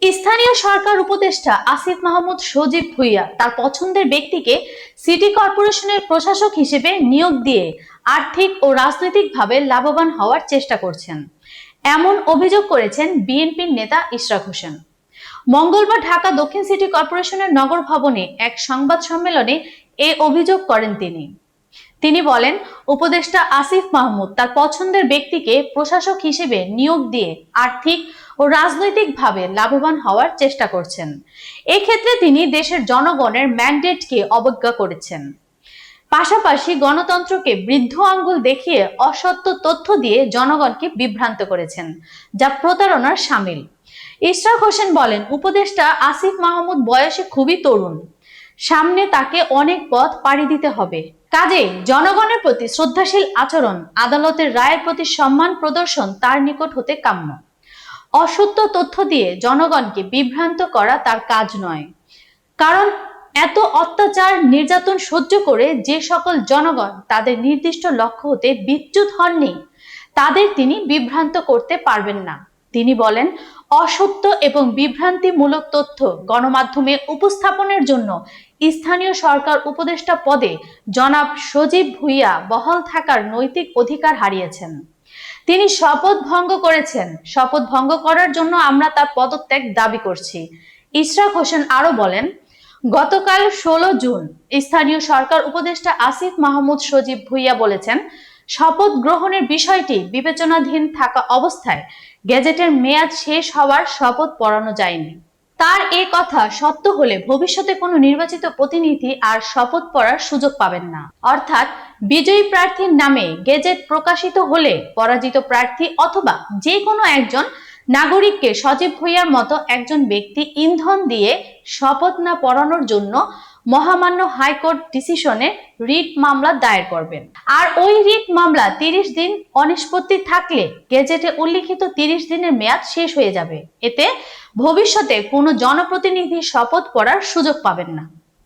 স্থানীয় সরকার উপদেষ্টা আসিফ মাহমুদ সজীব ভুঁইয়া তার পছন্দের ব্যক্তিকে সিটি কর্পোরেশনের প্রশাসক হিসেবে নিয়োগ দিয়ে আর্থিক ও রাজনৈতিকভাবে লাভবান হওয়ার চেষ্টা করছেন, এমন অভিযোগ করেছেন বিএনপির নেতা ইশরাক হোসেন। মঙ্গলবার ঢাকা দক্ষিণ সিটি কর্পোরেশনের নগর ভবনে এক সংবাদ সম্মেলনে এ অভিযোগ করেন তিনি বলেন, উপদেষ্টা আসিফ মাহমুদ তার পছন্দের ব্যক্তিকে প্রশাসক হিসেবে নিয়োগ দিয়ে আর্থিক ও রাজনৈতিকভাবে লাভবান হওয়ার চেষ্টা করছেন। এক্ষেত্রে তিনি দেশের জনগণের ম্যান্ডেটকে অবজ্ঞা করেছেন। পাশাপাশি গণতন্ত্রকে বৃদ্ধ আঙ্গুল দেখিয়ে অসত্য তথ্য দিয়ে জনগণকে বিভ্রান্ত করেছেন, যা প্রতারণার শামিল। ইশরাক হোসেন বলেন, উপদেষ্টা আসিফ মাহমুদ বয়সে খুবই তরুণ, সামনে তাকে অনেক পথ পাড়ি দিতে হবে। কাজেই জনগণের প্রতি শ্রদ্ধাশীল আচরণ, আদালতের রায়ের প্রতি সম্মান প্রদর্শন তার নিকট হতে কাম্য। অসত্য তথ্য দিয়ে জনগণকে বিভ্রান্ত করা তার কাজ নয়। কারণ এত অত্যাচার নির্যাতন সহ্য করে যে সকল জনগণ তাদের নির্দিষ্ট লক্ষ্য হতে বিচ্যুত হননি, তাদের তিনি বিভ্রান্ত করতে পারবেন না। তিনি বলেন, অসত্য এবং বিভ্রান্তিমূলক তথ্য গণমাধ্যমে উপস্থাপনের জন্য স্থানীয় সরকার উপদেষ্টা পদে জনাব সজীব ভুঁইয়া বহাল থাকার নৈতিক অধিকার হারিয়েছেন। তিনি শপথ ভঙ্গ করেছেন। শপথ ভঙ্গ করার জন্য আমরা তার পদত্যাগ দাবি করছি। ইশরাক হোসেন আরো বলেন, গতকাল 16 জুন স্থানীয় সরকার উপদেষ্টা আসিফ মাহমুদ সজীব ভুঁইয়া বলেছেন, শপথ গ্রহণের বিষয়টি বিবেচনাধীন থাকা অবস্থায় গেজেটের মেয়াদ শেষ হওয়ার শপথ পড়ানো যায়নি। তার এই কথা সত্য হলে ভবিষ্যতে কোনো নির্বাচিত প্রতিনিধি আর শপথ পড়ার সুযোগ পাবেন না। অর্থাৎ বিজয়ী প্রার্থীর নামে গেজেট প্রকাশিত হলে পরাজিত প্রার্থী অথবা যে কোনো একজন নাগরিককে সজীব ভুঁইয়ার মতো একজন ব্যক্তি ইন্ধন দিয়ে শপথ না পড়ানোর জন্য মহামান্য হাইকোর্ট ডিসিশনে রিট মামলা দায়ের করবেন। আর ওই রিট মামলা 30 দিন অনিষ্পত্তি থাকলে গেজেটে উল্লিখিত 30 দিনের মেয়াদ শেষ হয়ে যাবে। এতে ভবিষ্যতে কোনো জনপ্রতিনিধি শপথ পড়ার সুযোগ পাবেন না।